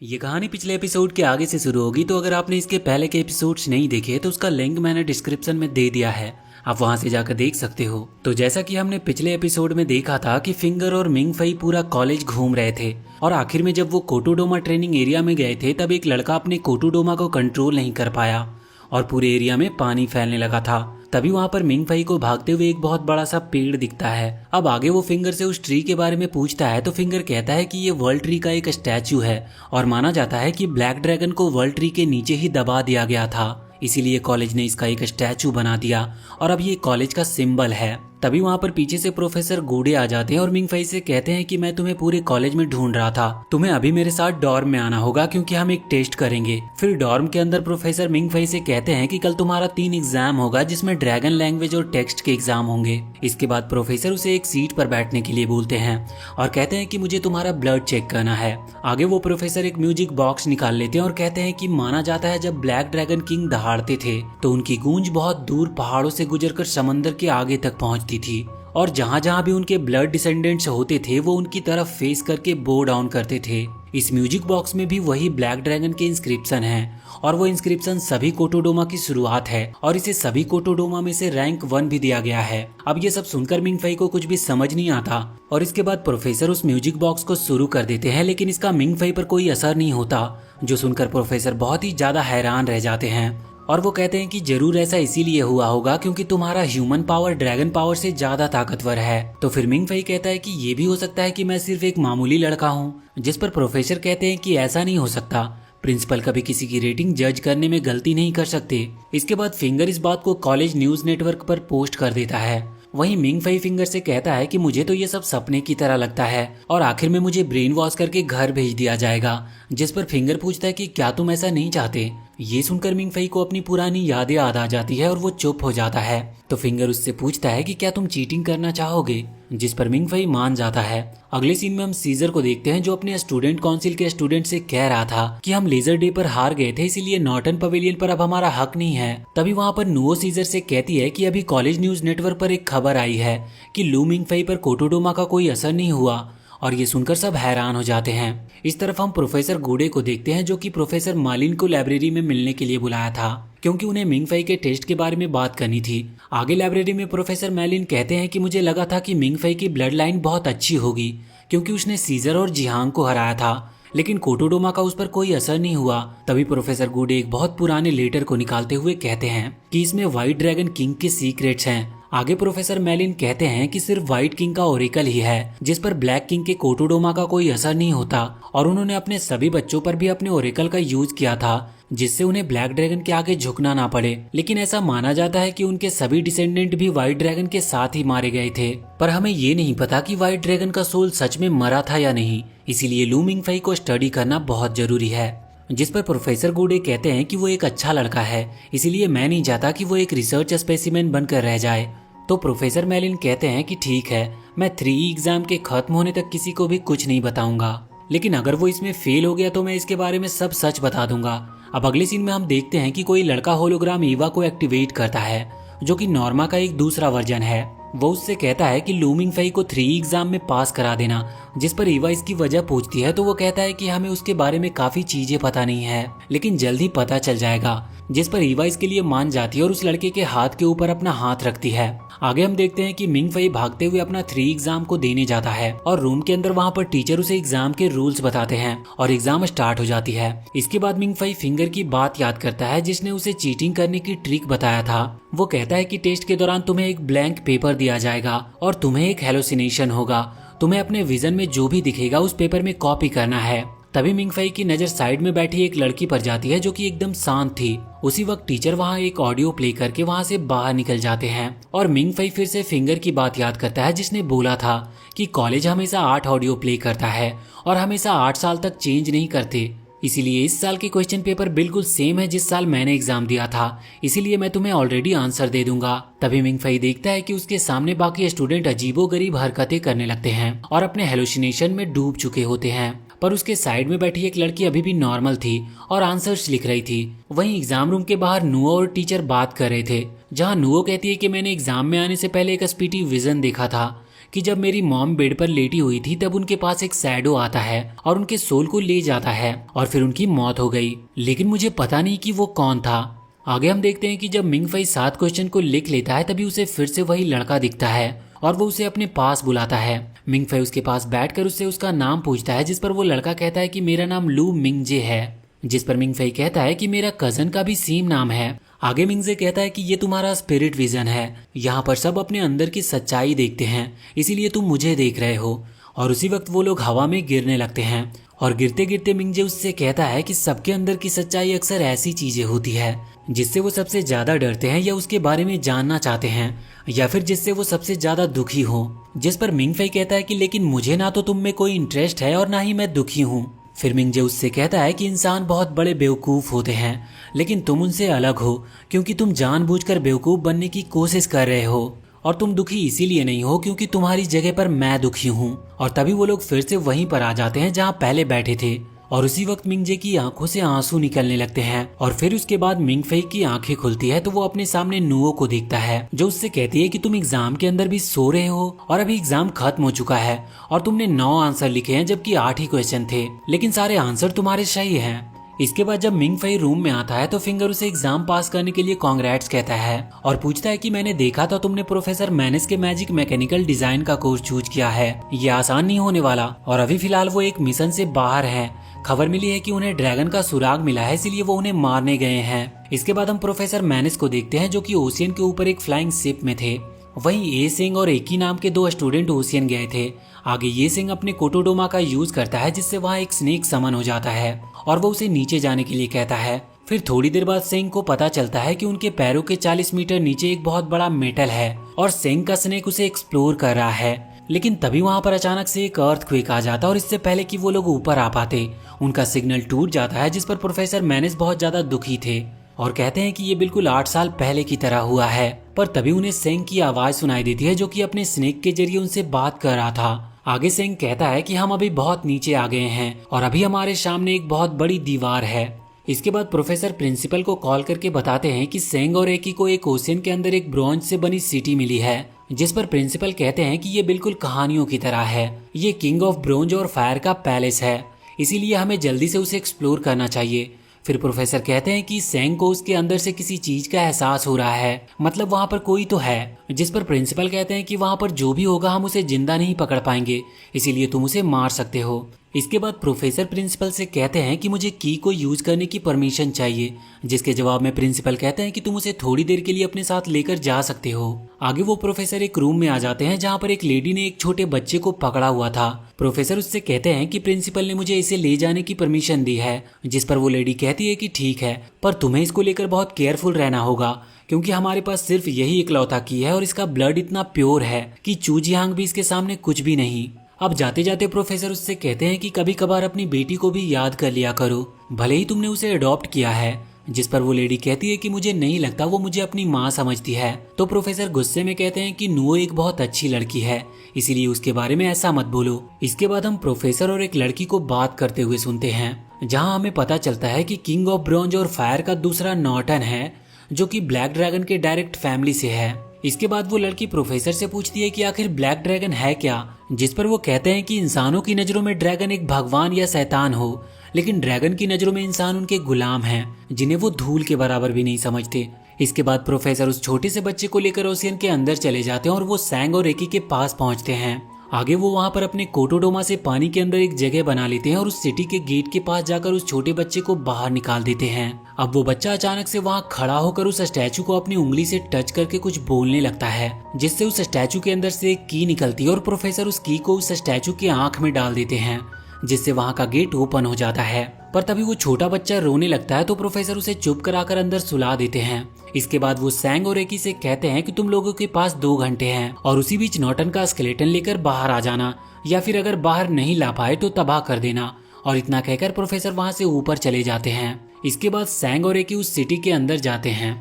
ये कहानी पिछले एपिसोड के आगे से शुरू होगी, तो अगर आपने इसके पहले के एपिसोड्स नहीं देखे तो उसका लिंक मैंने डिस्क्रिप्शन में दे दिया है, आप वहां से जाकर देख सकते हो। तो जैसा कि हमने पिछले एपिसोड में देखा था कि फिंगर और मिंग फई पूरा कॉलेज घूम रहे थे और आखिर में जब वो कोटोडोमा ट्रेनिंग एरिया में गए थे तब एक लड़का अपने कोटोडोमा को कंट्रोल नहीं कर पाया और पूरे एरिया में पानी फैलने लगा था। तभी वहाँ पर मिंग फई को भागते हुए एक बहुत बड़ा सा पेड़ दिखता है। अब आगे वो फिंगर से उस ट्री के बारे में पूछता है तो फिंगर कहता है कि ये वर्ल्ड ट्री का एक स्टैचू है और माना जाता है कि ब्लैक ड्रैगन को वर्ल्ड ट्री के नीचे ही दबा दिया गया था, इसीलिए कॉलेज ने इसका एक स्टैचू बना दिया और अब ये कॉलेज का सिंबल है। तभी वहाँ पर पीछे से प्रोफेसर गूडे आ जाते हैं और मिंग फई से कहते हैं कि मैं तुम्हें पूरे कॉलेज में ढूंढ रहा था, तुम्हें अभी मेरे साथ डॉर्म में आना होगा क्योंकि हम एक टेस्ट करेंगे। फिर डॉर्म के अंदर प्रोफेसर मिंग फई से कहते हैं कि कल तुम्हारा 3 एग्जाम होगा जिसमें ड्रैगन लैंग्वेज और टेक्स्ट के एग्जाम होंगे। इसके बाद प्रोफेसर उसे एक सीट पर बैठने के लिए बोलते हैं और कहते हैं कि मुझे तुम्हारा ब्लड चेक करना है। आगे वो प्रोफेसर एक म्यूजिक बॉक्स निकाल लेते हैं और कहते हैं कि माना जाता है जब ब्लैक ड्रैगन किंग दहाड़ते थे तो उनकी गूंज बहुत दूर पहाड़ों से गुजरकर समंदर के आगे तक पहुंचती थी और जहां जहां भी उनके ब्लड डिसेंडेंट्स होते थे वो उनकी तरफ फेस करके बो डाउन करते थे। इस म्यूजिक बॉक्स में भी वही ब्लैक ड्रैगन के इंस्क्रिप्शन हैं और वो इंस्क्रिप्शन सभी कोटोडोमा की शुरुआत है और इसे सभी कोटोडोमा में से रैंक 1 भी दिया गया है। अब ये सब सुनकर मिंग फई को कुछ भी समझ नहीं आता और इसके बाद प्रोफेसर उस म्यूजिक बॉक्स को शुरू कर देते हैं, लेकिन इसका मिंग फई पर कोई असर नहीं होता, जो सुनकर प्रोफेसर बहुत ही ज्यादा हैरान रह जाते हैं और वो कहते हैं कि जरूर ऐसा इसीलिए हुआ होगा क्योंकि तुम्हारा ह्यूमन पावर ड्रैगन पावर से ज्यादा ताकतवर है। तो फिर मिंग फई कहता है कि ये भी हो सकता है कि मैं सिर्फ एक मामूली लड़का हूँ, जिस पर प्रोफेसर कहते हैं कि ऐसा नहीं हो सकता, प्रिंसिपल कभी किसी की रेटिंग जज करने में गलती नहीं कर सकते। इसके बाद फिंगर इस बात को कॉलेज न्यूज नेटवर्क पर पोस्ट कर देता है। वहीं मिंग फई फिंगर से कहता है कि मुझे तो ये सब सपने की तरह लगता है और आखिर में मुझे ब्रेन वॉश करके घर भेज दिया जाएगा, जिस पर फिंगर पूछता है कि क्या तुम ऐसा नहीं चाहते। ये सुनकर मिंग फई को अपनी पुरानी यादें याद आ जाती है और वो चुप हो जाता है। तो फिंगर उससे पूछता है कि क्या तुम चीटिंग करना चाहोगे, जिस पर मिंग फई मान जाता है। अगले सीन में हम सीजर को देखते हैं जो अपने स्टूडेंट काउंसिल के स्टूडेंट से कह रहा था कि हम लेजर डे पर हार गए थे इसीलिए नॉर्टन पवेलियन पर अब हमारा हक नहीं है। तभी वहाँ पर नुओ सीजर से कहती है कि अभी कॉलेज न्यूज नेटवर्क पर एक खबर आई है कि लू मिंग फई पर कोटोडोमा का कोई असर नहीं हुआ और ये सुनकर सब हैरान हो जाते हैं। इस तरफ हम प्रोफेसर गूडे को देखते हैं जो कि प्रोफेसर मालिन को लाइब्रेरी में मिलने के लिए बुलाया था क्योंकि उन्हें मिंग फई के टेस्ट के बारे में बात करनी थी। आगे लाइब्रेरी में प्रोफेसर मैलिन कहते हैं कि मुझे लगा था कि मिंग फई की ब्लड लाइन बहुत अच्छी होगी क्योंकि उसने सीजर और जिहांग को हराया था, लेकिन कोटोडोमा का उस पर कोई असर नहीं हुआ। तभी प्रोफेसर गूडे एक बहुत पुराने लेटर को निकालते हुए कहते हैं कि इसमें व्हाइट ड्रैगन किंग के सीक्रेट्स हैं। आगे प्रोफेसर मैलिन कहते हैं कि सिर्फ व्हाइट किंग का ओरेकल ही है जिस पर ब्लैक किंग के कोटोडोमा का कोई असर नहीं होता और उन्होंने अपने सभी बच्चों पर भी अपने ओरेकल का यूज किया था जिससे उन्हें ब्लैक ड्रैगन के आगे झुकना ना पड़े। लेकिन ऐसा माना जाता है कि उनके सभी डिसेंडेंट भी व्हाइट ड्रैगन के साथ ही मारे गए थे, पर हमें ये नहीं पता कि व्हाइट ड्रैगन का सोल सच में मरा था या नहीं, इसीलिए लू मिंग फई को स्टडी करना बहुत जरूरी है। जिस पर प्रोफेसर गूडे कहते हैं कि वो एक अच्छा लड़का है, इसीलिए मैं नहीं चाहता कि वो एक रिसर्च स्पेसिमेन बनकर रह जाए। तो प्रोफेसर मैलिन कहते हैं कि ठीक है, मैं 3 एग्जाम के खत्म होने तक किसी को भी कुछ नहीं बताऊंगा, लेकिन अगर वो इसमें फेल हो गया तो मैं इसके बारे में सब सच बता दूंगा। अब अगले सीन में हम देखते हैं कि कोई लड़का होलोग्राम ईवा को एक्टिवेट करता है जो कि नॉर्मा का एक दूसरा वर्जन है। वो उससे कहता है कि लू मिंग फई को 3 एग्जाम में पास करा देना, जिस पर ईवा इसकी वजह पूछती है तो वो कहता है कि हमें उसके बारे में काफी चीजें पता नहीं है लेकिन जल्द ही पता चल जाएगा, जिस पर ईवा इसके लिए मान जाती है और उस लड़के के हाथ के ऊपर अपना हाथ रखती है। आगे हम देखते हैं कि मिंग फई भागते हुए अपना 3 एग्जाम को देने जाता है और रूम के अंदर वहाँ पर टीचर उसे एग्जाम के रूल्स बताते हैं और एग्जाम स्टार्ट हो जाती है। इसके बाद मिंग फई फिंगर की बात याद करता है जिसने उसे चीटिंग करने की ट्रिक बताया था। वो कहता है कि टेस्ट के दौरान तुम्हें एक ब्लैंक पेपर दिया जाएगा और तुम्हें एक हेलोसिनेशन होगा, तुम्हें अपने विजन में जो भी दिखेगा उस पेपर में कॉपी करना है। तभी मिंग फई की नजर साइड में बैठी एक लड़की पर जाती है जो कि एकदम शांत थी। उसी वक्त टीचर वहाँ एक ऑडियो प्ले करके वहाँ से बाहर निकल जाते हैं और मिंग फई फिर से फिंगर की बात याद करता है जिसने बोला था कि कॉलेज हमेशा 8 ऑडियो प्ले करता है और हमेशा 8 साल तक चेंज नहीं करते, इसीलिए इस साल के क्वेश्चन पेपर बिल्कुल सेम है जिस साल मैंने एग्जाम दिया था, इसीलिए मैं तुम्हें ऑलरेडी आंसर दे दूंगा। तभी मिंग फई देखता है कि उसके सामने बाकी स्टूडेंट अजीबोगरीब हरकतें करने लगते हैं और अपने हेलुसिनेशन में डूब चुके होते हैं, पर उसके साइड में बैठी एक लड़की अभी भी नॉर्मल थी और आंसर्स लिख रही थी। वहीं एग्जाम रूम के बाहर नुओ और टीचर बात कर रहे थे, जहां नुओ कहती है कि मैंने एग्जाम में आने से पहले एक स्पीटी विजन देखा था कि जब मेरी मॉम बेड पर लेटी हुई थी तब उनके पास एक शैडो आता है और उनके सोल को ले जाता है और फिर उनकी मौत हो गई, लेकिन मुझे पता नहीं कि वो कौन था। आगे हम देखते हैं कि जब मिंग फई 7 क्वेश्चन को लिख लेता है तभी उसे फिर से वही लड़का दिखता है और वो उसे अपने पास बुलाता है। मिंग फई उसके पास बैठकर उससे उसका नाम पूछता है, जिस पर वो लड़का कहता है कि मेरा नाम लू मिंगजे है, जिस पर मिंग फई कहता है कि मेरा कजन का भी सेम नाम है। आगे मिंगजे कहता है कि ये तुम्हारा स्पिरिट विजन है, यहाँ पर सब अपने अंदर की सच्चाई देखते हैं, इसीलिए तुम मुझे देख रहे हो। और उसी वक्त वो लोग हवा में गिरने लगते हैं और गिरते गिरते मिंगजे उससे कहता है कि सबके अंदर की सच्चाई अक्सर ऐसी चीजें होती है जिससे वो सबसे ज्यादा डरते हैं या उसके बारे में जानना चाहते हैं या फिर जिससे वो सबसे ज्यादा दुखी हो। जिस पर मिंग फई कहता है कि लेकिन मुझे ना तो तुम में कोई इंटरेस्ट है और ना ही मैं दुखी हूँ। फिर मिंगजे उससे कहता है कि इंसान बहुत बड़े बेवकूफ होते हैं, लेकिन तुम उनसे अलग हो क्योंकि तुम जानबूझकर बेवकूफ बनने की कोशिश कर रहे हो और तुम दुखी इसीलिए नहीं हो क्योंकि तुम्हारी जगह पर मैं दुखी हूँ। और तभी वो लोग फिर से वहीं पर आ जाते हैं जहाँ पहले बैठे थे और उसी वक्त मिंगजे की आंखों से आंसू निकलने लगते हैं और फिर उसके बाद मिंग फई की आंखें खुलती है तो वो अपने सामने नुओ को देखता है जो उससे कहती है कि तुम एग्जाम के अंदर भी सो रहे हो और अभी एग्जाम खत्म हो चुका है और तुमने 9 आंसर लिखे हैं जबकि 8 ही क्वेश्चन थे, लेकिन सारे आंसर तुम्हारे सही हैं। इसके बाद जब मिंग फई रूम में आता है तो फिंगर उसे एग्जाम पास करने के लिए कांग्रेट्स कहता है और पूछता है कि मैंने देखा था तुमने प्रोफेसर मैनेस के मैजिक मैकेनिकल डिजाइन का कोर्स चूज किया है, ये आसान नहीं होने वाला। और अभी फिलहाल वो एक मिशन से बाहर हैं। खबर मिली है कि उन्हें ड्रैगन का सुराग मिला है, इसलिए वो उन्हें मारने गए हैं। इसके बाद हम प्रोफेसर मैनेस को देखते हैं जो कि ओशियन के ऊपर एक फ्लाइंग शिप में थे। वहीं ए सिंह और एकी नाम के 2 स्टूडेंट ओशियन गए थे। आगे ये सिंह अपने कोटोडोमा का यूज करता है जिससे वहाँ एक स्नेक समन हो जाता है और वो उसे नीचे जाने के लिए कहता है। फिर थोड़ी देर बाद सिंह को पता चलता है कि उनके पैरों के 40 मीटर नीचे एक बहुत बड़ा मेटल है और सिंह का स्नेक उसे एक्सप्लोर कर रहा है। लेकिन तभी वहाँ पर अचानक से एक अर्थक्वेक आ जाता और इससे पहले कि वो लोग ऊपर आ पाते उनका सिग्नल टूट जाता है, जिस पर प्रोफेसर मैनेस बहुत ज्यादा दुखी थे और कहते हैं कि ये बिल्कुल 8 साल पहले की तरह हुआ है। पर तभी उन्हें सेंग की आवाज सुनाई देती है जो कि अपने स्नेक के जरिए उनसे बात कर रहा था। आगे सेंग कहता है कि हम अभी बहुत नीचे आ गए हैं और अभी हमारे सामने एक बहुत बड़ी दीवार है। इसके बाद प्रोफेसर प्रिंसिपल को कॉल करके बताते हैं कि सेंग और एकी को एक ओशियन के अंदर एक ब्रॉन्ज से बनी सिटी मिली है, जिस पर प्रिंसिपल कहते हैं कि ये बिल्कुल कहानियों की तरह है। ये किंग ऑफ ब्रोंज और फायर का पैलेस है, इसीलिए हमें जल्दी से उसे एक्सप्लोर करना चाहिए। फिर प्रोफेसर कहते हैं कि सेंग को उसके अंदर से किसी चीज का एहसास हो रहा है, मतलब वहाँ पर कोई तो है। जिस पर प्रिंसिपल कहते हैं कि वहाँ पर जो भी होगा हम उसे जिंदा नहीं पकड़ पाएंगे, इसीलिए तुम उसे मार सकते हो। इसके बाद प्रोफेसर प्रिंसिपल से कहते हैं कि मुझे की को यूज करने की परमिशन चाहिए, जिसके जवाब में प्रिंसिपल कहते हैं कि तुम उसे थोड़ी देर के लिए अपने साथ लेकर जा सकते हो। आगे वो प्रोफेसर एक रूम में आ जाते हैं जहाँ पर एक लेडी ने एक छोटे बच्चे को पकड़ा हुआ था। प्रोफेसर उससे कहते हैं कि प्रिंसिपल ने मुझे इसे ले जाने की परमिशन दी है, जिस पर वो लेडी कहती है कि ठीक है, पर तुम्हें इसको लेकर बहुत केयरफुल रहना होगा क्योंकि हमारे पास सिर्फ यही इकलौता की है और इसका ब्लड इतना प्योर है कि चूजियांग भी इसके सामने कुछ भी नहीं। अब जाते जाते प्रोफेसर उससे कहते हैं कि कभी कभार अपनी बेटी को भी याद कर लिया करो, भले ही तुमने उसे अडॉप्ट किया है। जिस पर वो लेडी कहती है कि मुझे नहीं लगता वो मुझे अपनी माँ समझती है। तो प्रोफेसर गुस्से में कहते हैं कि नुओ एक बहुत अच्छी लड़की है, इसीलिए उसके बारे में ऐसा मत बोलो। इसके बाद हम प्रोफेसर और एक लड़की को बात करते हुए सुनते हैं जहाँ हमें पता चलता है कि किंग ऑफ ब्रॉन्ज और फायर का दूसरा नॉर्टन है जो कि ब्लैक ड्रैगन के डायरेक्ट फैमिली से है। इसके बाद वो लड़की प्रोफेसर से पूछती है कि आखिर ब्लैक ड्रैगन है क्या, जिस पर वो कहते हैं कि इंसानों की नजरों में ड्रैगन एक भगवान या शैतान हो, लेकिन ड्रैगन की नजरों में इंसान उनके गुलाम हैं जिन्हें वो धूल के बराबर भी नहीं समझते। इसके बाद प्रोफेसर उस छोटे से बच्चे को लेकर ओशियन के अंदर चले जाते हैं और वो सैंग और एकी के पास पहुंचते हैं। आगे वो वहाँ पर अपने कोटोडोमा से पानी के अंदर एक जगह बना लेते हैं और उस सिटी के गेट के पास जाकर उस छोटे बच्चे को बाहर निकाल देते हैं। अब वो बच्चा अचानक से वहाँ खड़ा होकर उस स्टैचू को अपनी उंगली से टच करके कुछ बोलने लगता है, जिससे उस स्टैचू के अंदर से एक की निकलती है और प्रोफेसर उस की को उस स्टैचू की आंख में डाल देते हैं, जिससे वहाँ का गेट ओपन हो जाता है। पर तभी वो छोटा बच्चा रोने लगता है तो प्रोफेसर उसे चुप कराकर अंदर सुला देते हैं। इसके बाद वो सैंग और एकी से कहते हैं कि तुम लोगों के पास 2 घंटे हैं और उसी बीच नॉर्टन का स्केलेटन लेकर बाहर आ जाना, या फिर अगर बाहर नहीं ला पाए तो तबाह कर देना। और इतना कहकर प्रोफेसर वहाँ से ऊपर चले जाते हैं। इसके बाद सैंग और एकी उस सिटी के अंदर जाते हैं।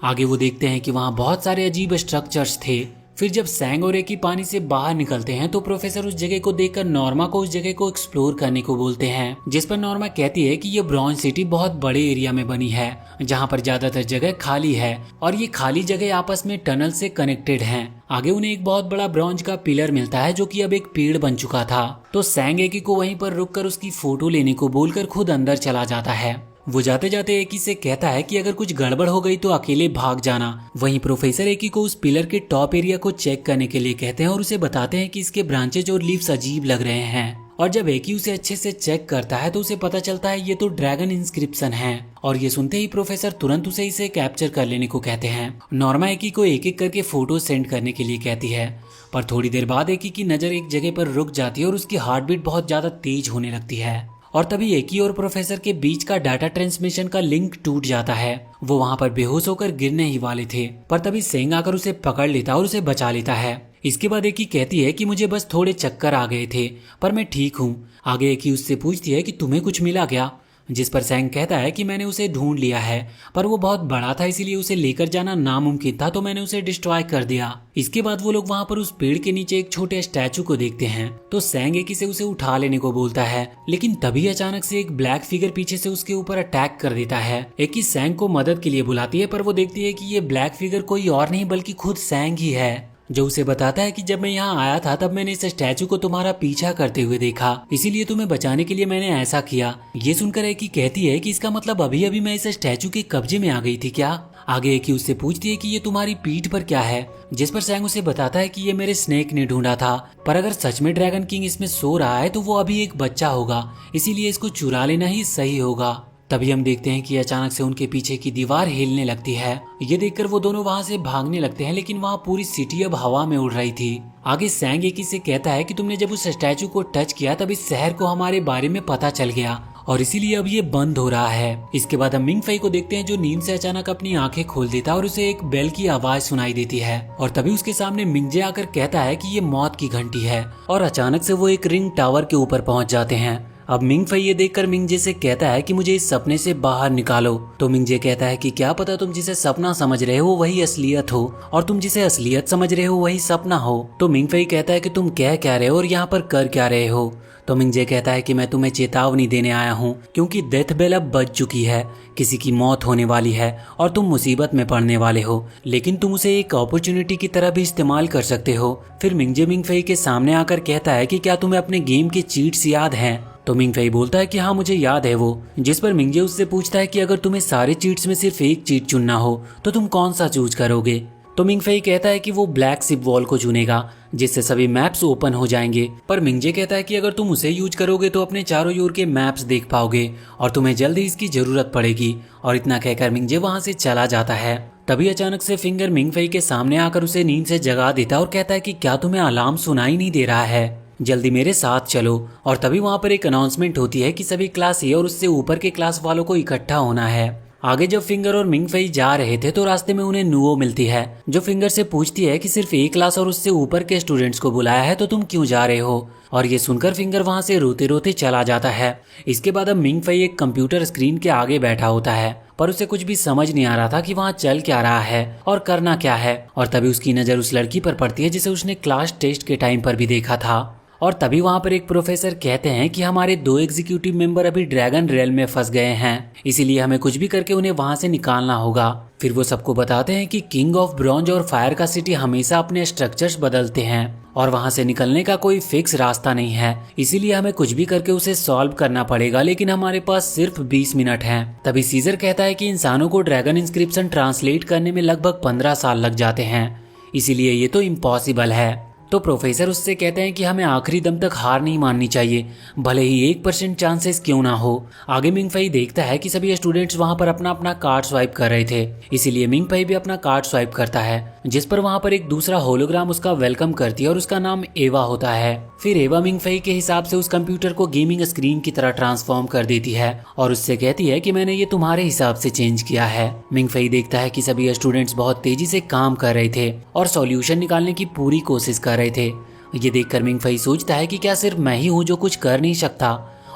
आगे वो देखते हैं कि वहाँ बहुत सारे अजीब स्ट्रक्चर्स थे फिर जब सैंग और एकी पानी से बाहर निकलते हैं तो प्रोफेसर उस जगह को देखकर नॉर्मा को उस जगह को एक्सप्लोर करने को बोलते हैं, जिस पर नॉर्मा कहती है कि ये ब्रॉन्ज सिटी बहुत बड़े एरिया में बनी है जहाँ पर ज्यादातर जगह खाली है और ये खाली जगह आपस में टनल से कनेक्टेड हैं। आगे उन्हें एक बहुत बड़ा ब्रॉन्ज का पिलर मिलता है जो कि अब एक पेड़ बन चुका था। तो सैंग एकी को वहीं पर रुककर उसकी फोटो लेने को बोलकर खुद अंदर चला जाता है। वो जाते जाते एकी से कहता है कि अगर कुछ गड़बड़ हो गई तो अकेले भाग जाना। वहीं प्रोफेसर एकी को उस पिलर के टॉप एरिया को चेक करने के लिए कहते हैं और उसे बताते हैं कि इसके ब्रांचेज और लीव्स अजीब लग रहे हैं। और जब एकी उसे अच्छे से चेक करता है तो उसे पता चलता है ये तो ड्रैगन इंस्क्रिप्शन है। और ये सुनते ही प्रोफेसर तुरंत उसे इसे कैप्चर कर लेने को कहते हैं। नॉर्मा एकी को एक एक करके फोटो सेंड करने के लिए कहती है, पर थोड़ी देर बाद एकी की नजर एक जगह पर रुक जाती है और उसकी हार्ट बीट बहुत ज्यादा तेज होने लगती है। और तभी एकी और प्रोफेसर के बीच का डाटा ट्रांसमिशन का लिंक टूट जाता है। वो वहाँ पर बेहोश होकर गिरने ही वाले थे, पर तभी सेंग आकर उसे पकड़ लेता और उसे बचा लेता है। इसके बाद एकी कहती है कि मुझे बस थोड़े चक्कर आ गए थे पर मैं ठीक हूँ। आगे एकी उससे पूछती है कि तुम्हें कुछ मिला क्या, जिस पर सैंग कहता है कि मैंने उसे ढूंढ लिया है पर वो बहुत बड़ा था इसीलिए उसे लेकर जाना नामुमकिन था तो मैंने उसे डिस्ट्रॉय कर दिया। इसके बाद वो लोग वहाँ पर उस पेड़ के नीचे एक छोटे स्टैचू को देखते हैं तो सैंग एकी से उसे उठा लेने को बोलता है, लेकिन तभी अचानक से एक ब्लैक फिगर पीछे से उसके ऊपर अटैक कर देता है। एकी सैंग को मदद के लिए बुलाती है पर वो देखती है कि ये ब्लैक फिगर कोई और नहीं बल्कि खुद सैंग ही है, जो उसे बताता है कि जब मैं यहाँ आया था तब मैंने इस स्टैचू को तुम्हारा पीछा करते हुए देखा, इसीलिए तुम्हें बचाने के लिए मैंने ऐसा किया। ये सुनकर एकी कहती है कि इसका मतलब अभी अभी मैं इस स्टैचू के कब्जे में आ गई थी क्या। आगे एकी उससे पूछती है कि ये तुम्हारी पीठ पर क्या है, जिस पर सैंग उसे बताता है कि ये मेरे स्नेक ने ढूंढा था, पर अगर सच में ड्रैगन किंग इसमें सो रहा है तो वो अभी एक बच्चा होगा, इसीलिए इसको चुरा लेना ही सही होगा। तभी हम देखते हैं कि अचानक से उनके पीछे की दीवार हिलने लगती है। ये देखकर वो दोनों वहाँ से भागने लगते हैं, लेकिन वहाँ पूरी सिटी अब हवा में उड़ रही थी। आगे सैंग एकी से कहता है कि तुमने जब उस स्टैचू को टच किया तब इस शहर को हमारे बारे में पता चल गया और इसीलिए अब ये बंद हो रहा है। इसके बाद हम मिंग फई को देखते हैं जो नींद से अचानक अपनी आंखें खोल देता है और उसे एक बेल की आवाज सुनाई देती है और तभी उसके सामने मिंगजे आकर कहता है कि ये मौत की घंटी है और अचानक से वो एक रिंग टावर के ऊपर पहुंच जाते हैं। अब मिंग फई ये देखकर मिंगजे से कहता है कि मुझे इस सपने से बाहर निकालो। तो मिंगजे कहता है कि क्या पता तुम जिसे सपना समझ रहे हो वही असलियत हो और तुम जिसे असलियत समझ रहे हो वही सपना हो। तो मिंग फई कहता है कि तुम कह क्या रहे हो और यहाँ पर कर क्या रहे हो। तो मिंगजे कहता है कि मैं तुम्हें चेतावनी देने आया हूँ क्योंकि डेथ बेल अब बज चुकी है, किसी की मौत होने वाली है और तुम मुसीबत में पड़ने वाले हो, लेकिन तुम उसे एक अपॉर्चुनिटी की तरह भी इस्तेमाल कर सकते हो। फिर मिंगजे मिंग फई के सामने आकर कहता है कि क्या तुम्हें अपने गेम के चीट्स याद हैं। तो मिंग फई बोलता है कि हाँ मुझे याद है वो, जिस पर मिंगजे उससे पूछता है कि अगर तुम्हें सारे चीट्स में सिर्फ एक चीट चुनना हो तो तुम कौन सा चूज करोगे। तो मिंग फई कहता है कि वो ब्लैक शिप वॉल को चुनेगा जिससे सभी मैप्स ओपन हो जाएंगे, पर मिंगजे कहता है कि अगर तुम उसे यूज करोगे तो अपने चारों ओर के मैप्स देख पाओगे और तुम्हें जल्द ही इसकी जरूरत पड़ेगी। और इतना कहकर मिंगजे वहाँ से चला जाता है। तभी अचानक से फिंगर मिंग फई के सामने आकर उसे नींद से जगा देता और कहता है कि क्या तुम्हें अलार्म सुनाई नहीं दे रहा है, जल्दी मेरे साथ चलो। और तभी वहाँ पर एक अनाउंसमेंट होती है कि सभी क्लास ए और उससे ऊपर के क्लास वालों को इकट्ठा होना है। आगे जब फिंगर और मिंग फई जा रहे थे तो रास्ते में उन्हें नुओ मिलती है जो फिंगर से पूछती है कि सिर्फ एक क्लास और उससे ऊपर के स्टूडेंट्स को बुलाया है तो तुम क्यों जा रहे हो। और ये सुनकर फिंगर वहाँ से रोते रोते चला जाता है। इसके बाद अब मिंग फई एक कंप्यूटर स्क्रीन के आगे बैठा होता है पर उसे कुछ भी समझ नहीं आ रहा था कि वहाँ चल क्या रहा है और करना क्या है। और तभी उसकी नज़र उस लड़की पर पड़ती है जिसे उसने क्लास टेस्ट के टाइम पर भी देखा था। और तभी वहाँ पर एक प्रोफेसर कहते हैं कि हमारे 2 एग्जीक्यूटिव मेंबर अभी ड्रैगन रेल में फंस गए हैं, इसीलिए हमें कुछ भी करके उन्हें वहाँ से निकालना होगा। फिर वो सबको बताते हैं कि किंग ऑफ ब्रॉन्ज और फायर का सिटी हमेशा अपने स्ट्रक्चर्स बदलते हैं और वहाँ से निकलने का कोई फिक्स रास्ता नहीं है, इसीलिए हमें कुछ भी करके उसे सॉल्व करना पड़ेगा, लेकिन हमारे पास सिर्फ 20 मिनट हैं। तभी सीजर कहता है कि इंसानों को ड्रैगन इंस्क्रिप्शन ट्रांसलेट करने में लगभग 15 साल लग जाते हैं, इसीलिए ये तो इम्पॉसिबल है। तो प्रोफेसर उससे कहते हैं कि हमें आखिरी दम तक हार नहीं माननी चाहिए, भले ही 1% चांसेस क्यों ना हो। आगे मिंग फई देखता है कि सभी स्टूडेंट्स वहां पर अपना अपना कार्ड स्वाइप कर रहे थे, इसीलिए मिंग फई भी अपना कार्ड स्वाइप करता है, जिस पर वहां पर एक दूसरा होलोग्राम उसका वेलकम करती है और उसका नाम एवा होता है। फिर एवा मिंग फई के हिसाब से उस कंप्यूटर को गेमिंग स्क्रीन की तरह ट्रांसफॉर्म कर देती है और उससे कहती है कि मैंने ये तुम्हारे हिसाब से चेंज किया है। मिंग फई देखता है कि सभी स्टूडेंट्स बहुत तेजी से काम कर रहे थे और सॉल्यूशन निकालने की पूरी कोशिश कर रहे थे। ये देखकर मिंग फई सोचता है कि क्या सिर्फ मैं ही हूँ जो कुछ कर नहीं सकता।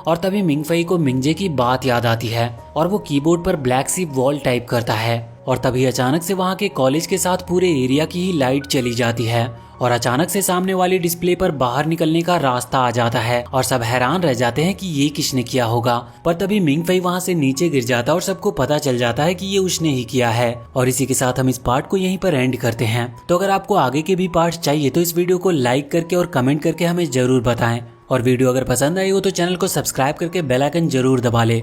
और तभी मिंग फई को मिंगजे की बात याद आती है और वो कीबोर्ड पर ब्लैक शिप वॉल टाइप करता है और तभी अचानक से वहाँ के कॉलेज के साथ पूरे एरिया की ही लाइट चली जाती है और अचानक से सामने वाली डिस्प्ले पर बाहर निकलने का रास्ता आ जाता है और सब हैरान रह जाते हैं कि ये किसने किया होगा। पर तभी मिंग फई वहाँ से नीचे गिर जाता है और सबको पता चल जाता है कि ये उसने ही किया है। और इसी के साथ हम इस पार्ट को यहीं पर एंड करते हैं। तो अगर आपको आगे के भी पार्ट चाहिए तो इस वीडियो को लाइक करके और कमेंट करके हमें जरूर बताएं। और वीडियो अगर पसंद आई हो तो चैनल को सब्सक्राइब करके बेल आइकन जरूर दबा ले।